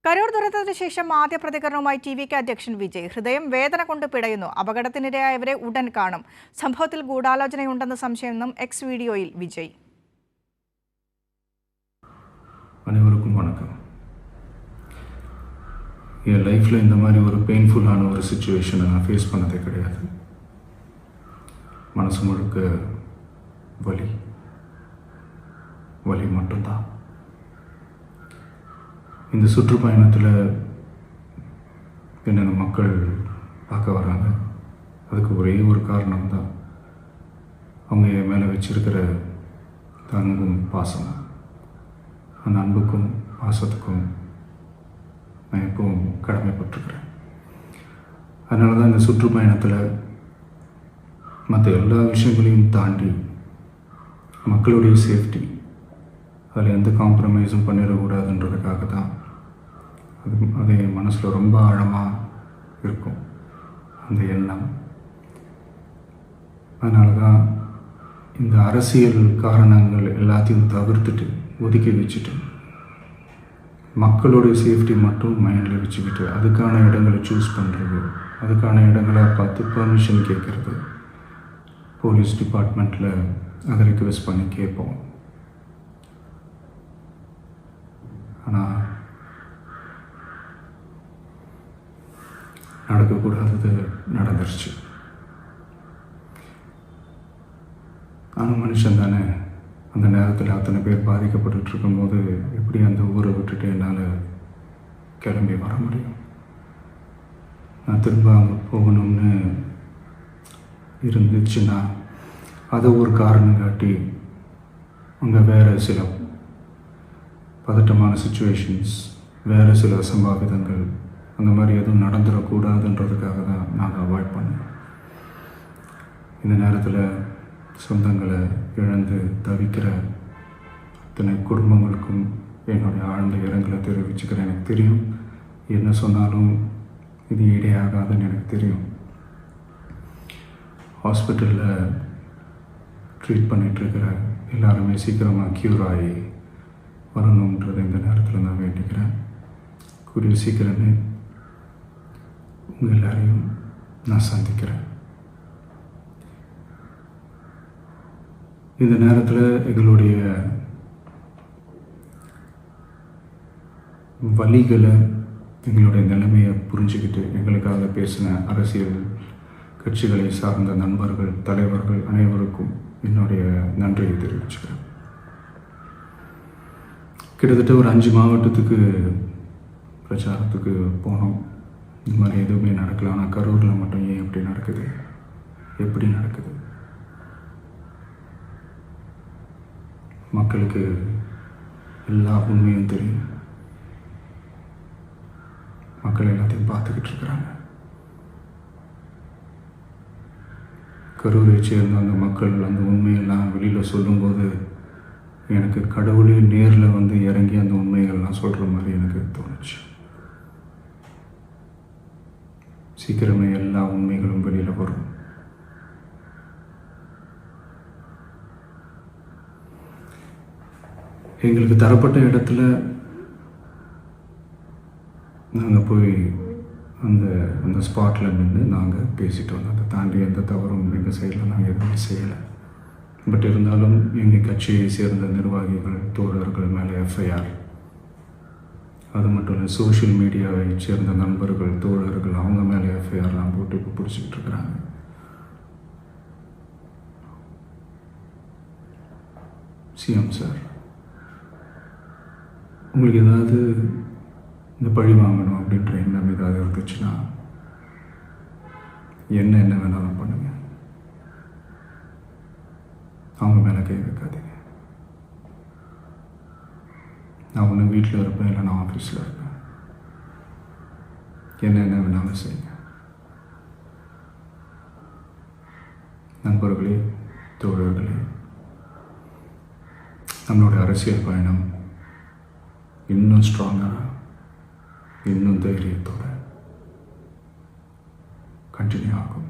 കരൂർ ദുരന്തത്തിന് ശേഷം ആദ്യ പ്രതികരണവുമായി ടി.വി.കെ അധ്യക്ഷൻ വിജയ്. ഹൃദയം വേദന കൊണ്ട് പിടയുന്നു. അപകടത്തിനിരയായവരെ ഉടൻ കാണും. സംഭവത്തിൽ ഗൂഢാലോചനയുണ്ടെന്ന സംശയമെന്നും എക്സ് വീഡിയോയിൽ വിജയ്. அனைவருக்கும் வணக்கம். என் லைஃப்பில் இந்த மாதிரி ஒரு பெயின்ஃபுல்லான ஒரு சிச்சுவேஷனை நான் ஃபேஸ் பண்ணதே கிடையாது. மனசு முழுக்க வலி வலி மட்டும்தான். இந்த சுற்றுப்பயணத்தில் என்னென்ன மக்கள் பார்க்க வராங்க, அதுக்கு ஒரே ஒரு காரணம் தான் அவங்க என் மேலே வச்சிருக்கிற அன்பும் பாசமும். அந்த அன்புக்கும் பாசத்துக்கும் நான் எப்பவும் கடமைப்பட்டிருக்கிறேன். அதனால தான் இந்த சுற்றுப்பயணத்தில் மற்ற எல்லா விஷயங்களையும் தாண்டி மக்களுடைய சேஃப்டி, அதில் எந்த காம்ப்ரமைஸும் பண்ணிடக்கூடாதுன்றதுக்காக தான் அது என் மனசில் ரொம்ப ஆழமாக இருக்கும் அந்த எண்ணம். அதனால தான் இந்த அரசியல் காரணங்கள் எல்லாத்தையும் தவிர்த்துட்டு ஒதுக்கி வச்சுட்டு மக்களுடைய சேஃப்டி மட்டும் மைண்டில் வச்சுக்கிட்டு அதுக்கான இடங்களை சூஸ் பண்ணுறது, அதுக்கான இடங்களை பார்த்து பெர்மிஷன் கேட்குறது, போலீஸ் டிபார்ட்மெண்ட்டில் அதை ரிக்வெஸ்ட் பண்ணி கேட்போம். ஆனால் நடக்கக்கூடாதது நடந்துருச்சு. ஆனால் மனுஷன் தானே. அந்த நேரத்தில் அத்தனை பேர் பாதிக்கப்பட்டு இருக்கும்போது எப்படி அந்த ஊரை விட்டுட்டு என்னால் கிளம்பி வர முடியும்? நான் திரும்ப அங்கே போகணும்னு இருந்துச்சுன்னா அதை ஒரு காரணம் காட்டி அங்கே வேறு சில பதட்டமான சிச்சுவேஷன்ஸ், வேறு சில அசம்பாவிதங்கள் அந்த மாதிரி எதுவும் நடந்துடக்கூடாதுன்றதுக்காக தான் நான் அவாய்ட் பண்ணேன். இந்த நேரத்தில் சொந்தங்களை இழந்து தவிக்கிற அத்தனை குடும்பங்களுக்கும் என்னுடைய ஆழ்ந்த இரங்கலை தெரிவிச்சுக்கிறேன். எனக்கு தெரியும், என்ன சொன்னாலும் இது ஈடேயாகாதுன்னு எனக்கு தெரியும். ஹாஸ்பிட்டலில் ட்ரீட் பண்ணிகிட்ருக்கிற எல்லாருமே சீக்கிரமாக க்யூர் ஆகி வரணுன்றதை இந்த நேரத்தில் நான் வேண்டிக்கிறேன். கூடிய சீக்கிரமே உங்கள் எல்லாரையும் நான் சந்திக்கிறேன். இந்த நேரத்தில் எங்களுடைய வலிகளை, எங்களுடைய நிலைமையை புரிஞ்சுக்கிட்டு எங்களுக்காக பேசின அரசியல் கட்சிகளை சார்ந்த நண்பர்கள், தலைவர்கள் அனைவருக்கும் என்னுடைய நன்றியை தெரிவிச்சுக்கிறேன். கிட்டத்தட்ட ஒரு 5 மாவட்டத்துக்கு பிரச்சாரத்துக்கு போனோம். இந்த மாதிரி எதுவுமே நடக்கல. ஆனால் கரூரில் மட்டும் ஏன் எப்படி நடக்குது, எப்படி நடக்குது? மக்களுக்கு எல்லா உண்மையும் தெரியும். மக்கள் எல்லாத்தையும் பார்த்துக்கிட்டு இருக்கிறாங்க. கரூரை சேர்ந்த அந்த மக்கள் அந்த உண்மையெல்லாம் வெளியில் சொல்லும்போது எனக்கு கடவுளே நேரில் வந்து இறங்கி அந்த உண்மைகள்லாம் சொல்கிற மாதிரி எனக்கு தோணுச்சு. சீக்கிரமே எல்லா உண்மைகளும் வெளியில் வரும். எங்களுக்கு தரப்பட்ட இடத்துல நாங்கள் போய் அந்த ஸ்பாட்டில் நின்று நாங்கள் பேசிட்டு வந்தோம். அதை தாண்டி எந்த தவறும் எங்கள் சைடில் நாங்கள் எதுவுமே செய்யலை. பட் இருந்தாலும் எங்கள் கட்சியை சேர்ந்த நிர்வாகிகள், தோழர்கள் மேலே எஃப்ஐஆர், அது மட்டும் இல்லை சோஷியல் மீடியாவை சேர்ந்த நண்பர்கள், தோழர்கள் அவங்க மேலே எஃப்ஐஆர்லாம் போட்டு இப்போ பிடிச்சிக்கிட்டு இருக்கிறாங்க. சிஎம் சார், உங்களுக்கு ஏதாவது இந்த பழி வாங்கணும் அப்படின்ற எண்ணம் ஏதாவது இருந்துச்சுன்னா என்ன வேணாலும் பண்ணுங்க. அவங்க மேலே கை வைக்காதீங்க. நான் ஒன்று வீட்டில் இருப்பேன், இல்லை நான் ஆஃபீஸில் இருப்பேன். என்ன வேணாலும் செய்யுங்க. நண்பர்களே, தோழர்களே, நம்மளுடைய அரசியல் பயணம் இன்னும் ஸ்ட்ராங்காக, இன்னும் தைரியத்தோடு கண்டினியூ ஆகும்.